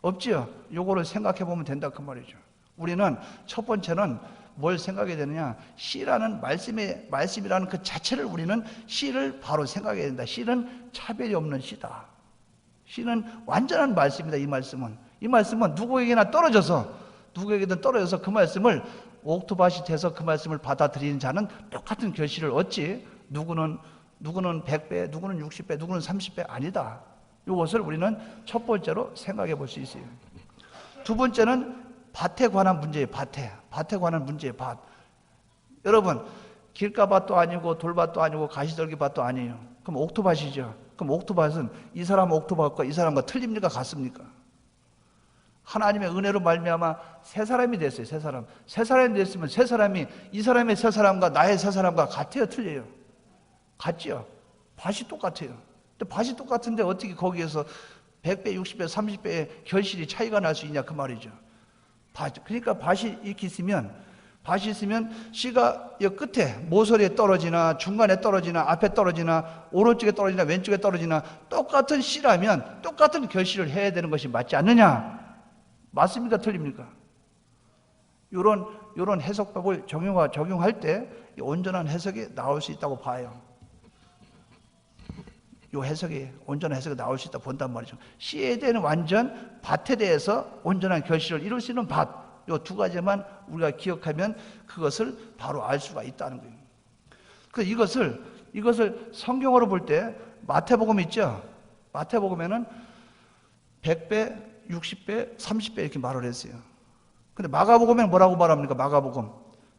B: 없지요. 요거를 생각해 보면 된다 그 말이죠. 우리는 첫 번째는 뭘 생각해야 되느냐? 씨라는 말씀이라는 그 자체를 우리는 씨를 바로 생각해야 된다. 씨는 차별이 없는 씨다. 씨는 완전한 말씀이다. 이 말씀은 누구에게든 떨어져서 그 말씀을 옥토밭이 돼서 그 말씀을 받아들이는 자는 똑같은 결실을 얻지. 누구는 100배, 누구는 60배, 누구는 30배 아니다. 이것을 우리는 첫 번째로 생각해 볼 수 있어요. 두 번째는 밭에 관한 문제예요. 밭에 관한 문제예요. 밭. 여러분, 길가밭도 아니고 돌밭도 아니고 가시떨기밭도 아니에요. 그럼 옥토밭이죠. 그럼 옥토밭은 이 사람 옥토밭과 이 사람과 틀립니까? 같습니까? 하나님의 은혜로 말미암아 세 사람이 됐어요. 세 사람이 됐으면 세 사람이 이 사람의 세 사람과 나의 세 사람과 같아요? 틀려요? 같죠? 밭이 똑같아요. 근데 밭이 똑같은데 어떻게 거기에서 100배, 60배, 30배의 결실이 차이가 날 수 있냐 그 말이죠. 그러니까 밭이 이렇게 있으면 씨가 이 끝에 모서리에 떨어지나 중간에 떨어지나 앞에 떨어지나 오른쪽에 떨어지나 왼쪽에 떨어지나 똑같은 씨라면 똑같은 결실을 해야 되는 것이 맞지 않느냐? 맞습니까? 틀립니까? 이런 해석법을 적용할 때 온전한 해석이 나올 수 있다고 봐요. 온전한 해석이 나올 수 있다 본단 말이죠. 씨에 대한 완전 밭에 대해서 온전한 결실을 이룰 수 있는 밭. 이 두 가지만 우리가 기억하면 그것을 바로 알 수가 있다는 거예요. 그래서 이것을 성경으로 볼 때 마태복음 있죠? 마태복음에는 100배, 60배, 30배 이렇게 말을 했어요. 근데 마가복음에는 뭐라고 말합니까? 마가복음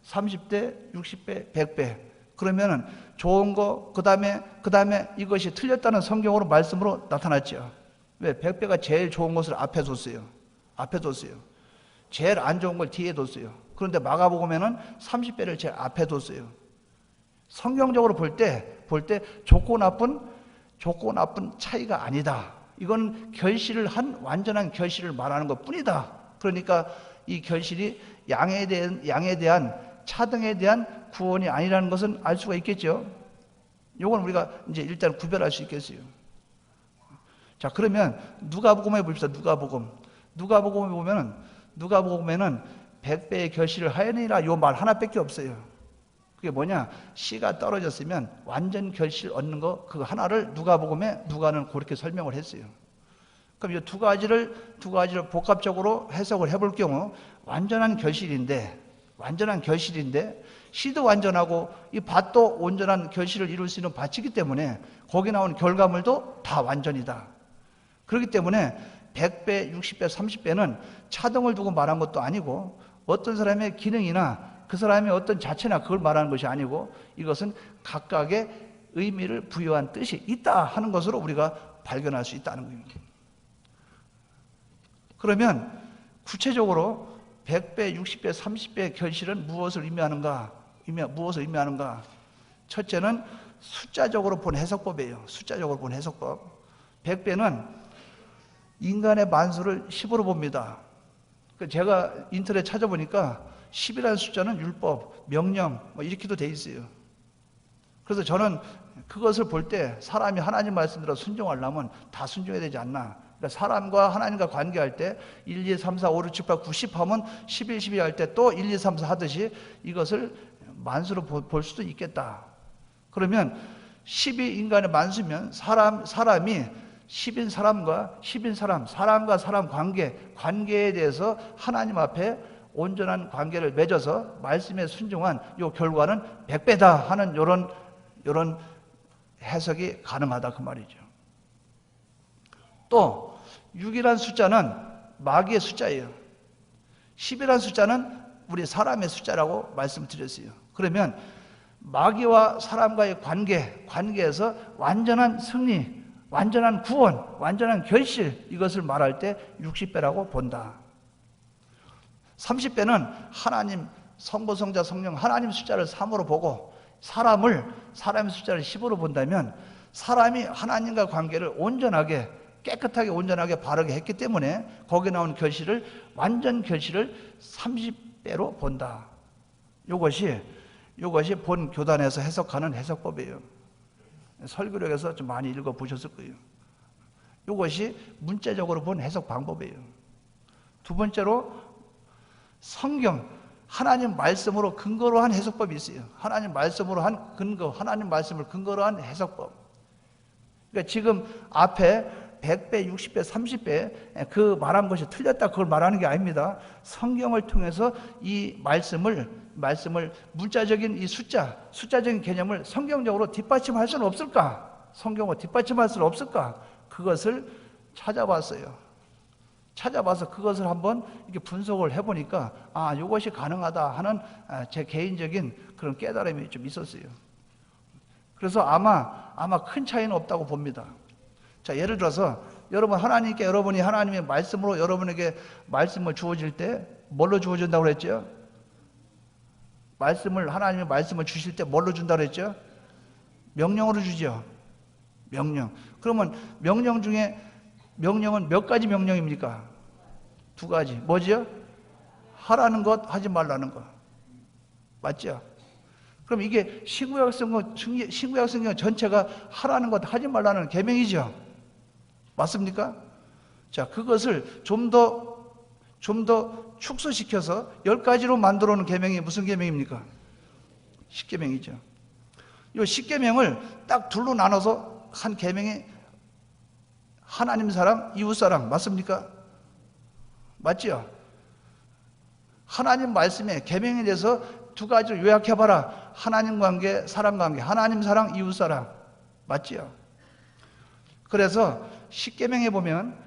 B: 30대, 60배, 100배. 그러면은 좋은 거 그다음에 이것이 틀렸다는 성경으로 말씀으로 나타났죠. 왜? 100배가 제일 좋은 것을 앞에 뒀어요. 제일 안 좋은 걸 뒤에 뒀어요. 그런데 마가복음에는 30배를 제일 앞에 뒀어요. 성경적으로 볼 때 좋고 나쁜 차이가 아니다. 이건 완전한 결실을 말하는 것 뿐이다. 그러니까 이 결실이 양에 대한 차등에 대한 구원이 아니라는 것은 알 수가 있겠죠. 이건 우리가 이제 일단 구별할 수 있겠어요. 자, 그러면 누가복음에 봅시다. 누가복음에는 100배의 결실을 하였느니라 이 말 하나밖에 없어요. 그게 뭐냐? 씨가 떨어졌으면 완전 결실 얻는 거 그거 하나를 누가는 그렇게 설명을 했어요. 그럼 이 두 가지를 복합적으로 해석을 해볼 경우 완전한 결실인데 씨도 완전하고 이 밭도 온전한 결실을 이룰 수 있는 밭이기 때문에 거기 나오는 결과물도 다 완전이다. 그렇기 때문에 100배, 60배, 30배는 차등을 두고 말한 것도 아니고 어떤 사람의 기능이나 그 사람의 어떤 자체나 그걸 말하는 것이 아니고 이것은 각각의 의미를 부여한 뜻이 있다 하는 것으로 우리가 발견할 수 있다는 겁니다. 그러면 구체적으로 100배, 60배, 30배의 결실은 무엇을 의미하는가? 첫째는 숫자적으로 본 해석법이에요. 100배는 인간의 만수를 10으로 봅니다. 제가 인터넷 찾아보니까 10이라는 숫자는 율법, 명령 이렇게도 돼 있어요. 그래서 저는 그것을 볼 때 사람이 하나님 말씀대로 순종하려면 다 순종해야 되지 않나. 그러니까 사람과 하나님과 관계할 때 1, 2, 3, 4, 5, 6, 7, 8, 9, 10 하면 11, 12 할 때 또 1, 2, 3, 4 하듯이 이것을 만수로 볼 수도 있겠다. 그러면 10이 인간의 만수면 사람이 10인 사람과 사람 관계에 대해서 하나님 앞에 온전한 관계를 맺어서 말씀에 순종한 이 결과는 100배다 하는 이런 해석이 가능하다 그 말이죠. 또 6이라는 숫자는 마귀의 숫자예요. 10이라는 숫자는 우리 사람의 숫자라고 말씀드렸어요. 그러면 마귀와 사람과의 관계에서 완전한 승리, 완전한 구원, 완전한 결실, 이것을 말할 때 60배라고 본다. 30배는 하나님, 성부, 성자, 성령, 하나님 숫자를 3으로 보고 사람의 숫자를 10으로 본다면 사람이 하나님과 관계를 온전하게, 깨끗하게, 온전하게, 바르게 했기 때문에 거기에 나온 결실을, 완전 결실을 30배로 본다. 이것이 본 교단에서 해석하는 해석법이에요. 설교력에서 좀 많이 읽어보셨을 거예요. 이것이 문자적으로 본 해석 방법이에요. 두 번째로 성경, 하나님 말씀으로 근거로 한 해석법이 있어요. 하나님 말씀으로 한 근거, 하나님 말씀을 근거로 한 해석법. 그러니까 지금 앞에 100배, 60배, 30배 그 말한 것이 틀렸다, 그걸 말하는 게 아닙니다. 성경을 통해서 이 말씀을 문자적인 이 숫자적인 개념을 성경적으로 뒷받침할 수는 없을까? 성경으로 뒷받침할 수는 없을까? 그것을 찾아봤어요. 찾아봐서 그것을 한번 이렇게 분석을 해보니까 이것이 가능하다 하는 제 개인적인 그런 깨달음이 좀 있었어요. 그래서 아마 큰 차이는 없다고 봅니다. 자, 예를 들어서 여러분이 하나님의 말씀으로 여러분에게 말씀을 주어질 때 뭘로 주어진다고 그랬죠? 하나님의 말씀을 주실 때 뭘로 준다고 그랬죠? 명령으로 주죠. 명령. 그러면 명령은 몇 가지 명령입니까? 2가지. 뭐죠? 하라는 것, 하지 말라는 것. 맞죠? 그럼 이게 신구약 성경 전체가 하라는 것, 하지 말라는 계명이죠. 맞습니까? 자, 그것을 좀 더 축소시켜서 10가지로 만들어 놓은 계명이 무슨 계명입니까? 십계명이죠. 이 십계명을 딱 둘로 나눠서 한 계명이 하나님 사랑, 이웃 사랑. 맞습니까? 맞죠? 하나님 말씀에 계명에 대해서 2가지를 요약해봐라. 하나님 관계, 사람 관계. 하나님 사랑, 이웃 사랑. 맞죠? 그래서 십계명에 보면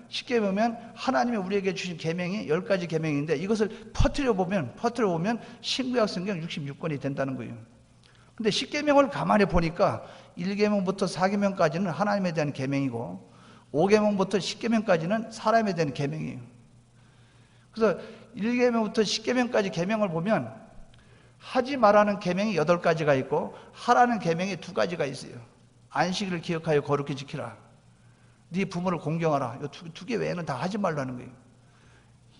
B: 하나님이 우리에게 주신 계명이 10가지 계명인데 이것을 퍼뜨려 보면 신구약 성경 66권이 된다는 거예요. 근데 십계명을 가만히 보니까 1계명부터 4계명까지는 하나님에 대한 계명이고 5계명부터 10계명까지는 사람에 대한 계명이에요. 그래서 1계명부터 10계명까지 계명을 보면 하지 말라는 계명이 8가지가 있고 하라는 계명이 2가지가 있어요. 안식일을 기억하여 거룩히 지키라. 네 부모를 공경하라. 이 2개 외에는 다 하지 말라는 거예요.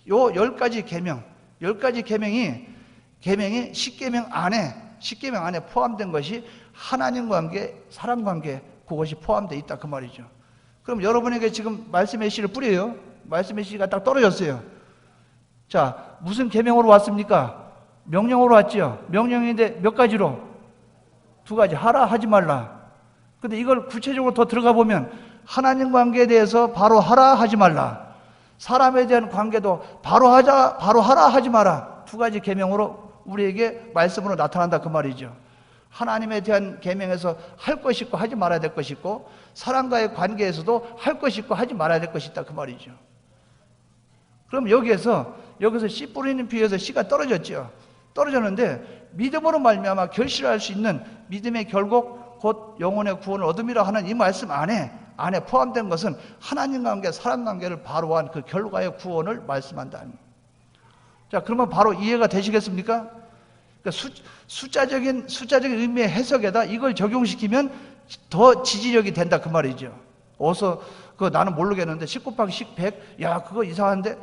B: 요 10가지 계명, 10가지 계명이 십계명 안에 포함된 것이 하나님 관계, 사람 관계, 그것이 포함되어 있다 그 말이죠. 그럼 여러분에게 지금 말씀의 씨를 뿌려요. 말씀의 씨가 딱 떨어졌어요. 자, 무슨 계명으로 왔습니까? 명령으로 왔죠. 명령인데 몇 가지로? 2가지. 하라, 하지 말라. 근데 이걸 구체적으로 더 들어가 보면 하나님 관계에 대해서 바로 하라, 하지 말라. 사람에 대한 관계도 바로 하자, 바로 하라, 하지 마라. 2가지 계명으로 우리에게 말씀으로 나타난다 그 말이죠. 하나님에 대한 계명에서 할 것이 있고 하지 말아야 될 것이 있고 사람과의 관계에서도 할 것이 있고 하지 말아야 될 것이 있다 그 말이죠. 그럼 여기서 씨 뿌리는 비유에서 씨가 떨어졌죠. 떨어졌는데 믿음으로 말미암아 결실할 수 있는 믿음의 결국 곧 영혼의 구원을 얻음이라 하는 이 말씀 안에 포함된 것은 하나님 관계, 사람 관계를 바로 한 그 결과의 구원을 말씀한다. 자, 그러면 바로 이해가 되시겠습니까? 그러니까 숫자적인 의미의 해석에다 이걸 적용시키면 더 지지력이 된다 그 말이죠. 어서 나는 모르겠는데 19 곱하기 10, 100, 야 그거 이상한데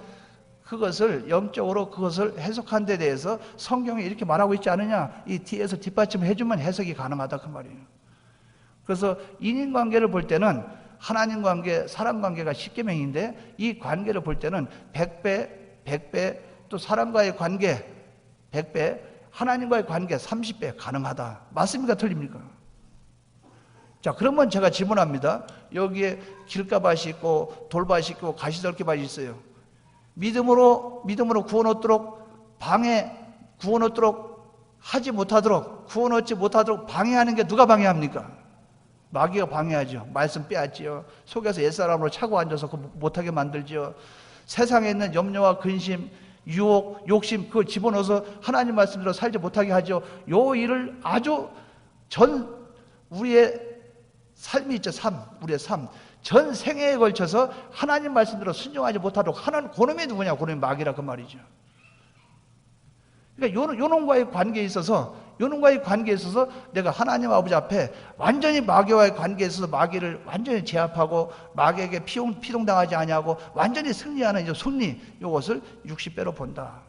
B: 그것을 영적으로 그것을 해석한 데 대해서 성경에 이렇게 말하고 있지 않느냐, 이 뒤에서 뒷받침을 해주면 해석이 가능하다 그 말이에요. 그래서 인인관계를 볼 때는 하나님 관계, 사람 관계가 십계명인데 이 관계를 볼 때는 100배, 또 사람과의 관계 100배, 하나님과의 관계 30배 가능하다. 맞습니까? 틀립니까? 자, 그러면 제가 질문합니다. 여기에 길가밭이 있고 돌밭이 있고 가시떨기밭이 있어요. 믿음으로 구원 얻도록 구원 얻도록 하지 못하도록, 구원 얻지 못하도록 방해하는 게 누가 방해합니까? 마귀가 방해하죠. 말씀 빼앗지요. 속에서 옛사람으로 차고 앉아서 못하게 만들죠. 세상에 있는 염려와 근심, 유혹, 욕심 그걸 집어넣어서 하나님 말씀대로 살지 못하게 하죠. 요 일을 아주 우리의 삶이 있죠. 우리의 삶. 전 생애에 걸쳐서 하나님 말씀대로 순종하지 못하도록 하는 그놈이 누구냐? 그놈이 마귀라 그 말이죠. 그러니까 요놈과의 관계에 있어서 내가 하나님 아버지 앞에 완전히 마귀와의 관계에 있어서 마귀를 완전히 제압하고 마귀에게 피동당하지 아니하고 완전히 승리하는 이제 승리, 이것을 60배로 본다.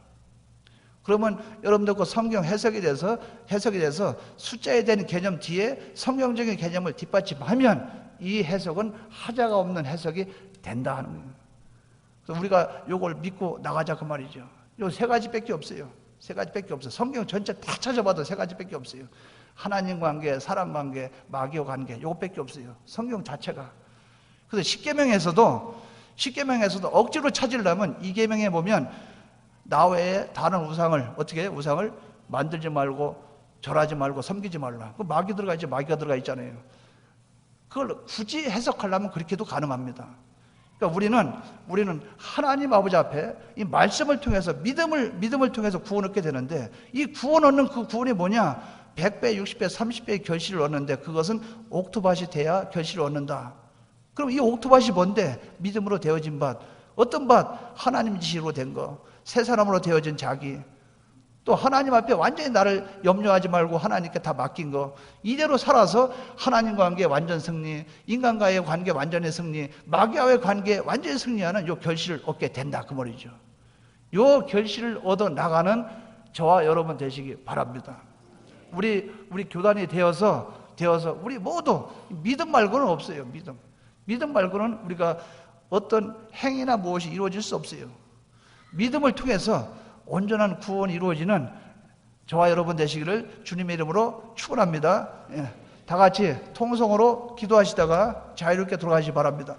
B: 그러면 여러분들 그 성경 해석에 대해서 숫자에 대한 개념 뒤에 성경적인 개념을 뒷받침하면 이 해석은 하자가 없는 해석이 된다 하는 거예요. 그래서 우리가 요걸 믿고 나가자 그 말이죠. 요 세 가지밖에 없어요. 세 가지밖에 없어요. 성경 전체 다 찾아봐도 세 가지밖에 없어요. 하나님 관계, 사람 관계, 마귀와 관계, 요것밖에 없어요. 성경 자체가. 그래서 십계명에서도 억지로 찾으려면 이 계명에 보면 나 외에 다른 우상을 만들지 말고 절하지 말고 섬기지 말라. 그 마귀가 들어가 있잖아요. 그걸 굳이 해석하려면 그렇게도 가능합니다. 그러니까 우리는 하나님 아버지 앞에 이 말씀을 통해서 믿음을 통해서 구원 얻게 되는데 이 구원 얻는 그 구원이 뭐냐? 100배, 60배, 30배의 결실을 얻는데 그것은 옥토밭이 돼야 결실을 얻는다. 그럼 이 옥토밭이 뭔데? 믿음으로 되어진 밭. 어떤 밭? 하나님 지시로 된 거. 새 사람으로 되어진 자기. 또 하나님 앞에 완전히 나를 염려하지 말고 하나님께 다 맡긴 거. 이대로 살아서 하나님과 관계 완전 승리, 인간과의 관계 완전히 승리, 마귀와의 관계 완전히 승리하는 요 결실을 얻게 된다 그 말이죠. 요 결실을 얻어 나가는 저와 여러분 되시기 바랍니다. 우리 교단이 되어서 우리 모두 믿음 말고는 없어요. 믿음 말고는 우리가 어떤 행위나 무엇이 이루어질 수 없어요. 믿음을 통해서 온전한 구원이 이루어지는 저와 여러분 되시기를 주님의 이름으로 축원합니다. 다 같이 통성으로 기도하시다가 자유롭게 돌아가시기 바랍니다.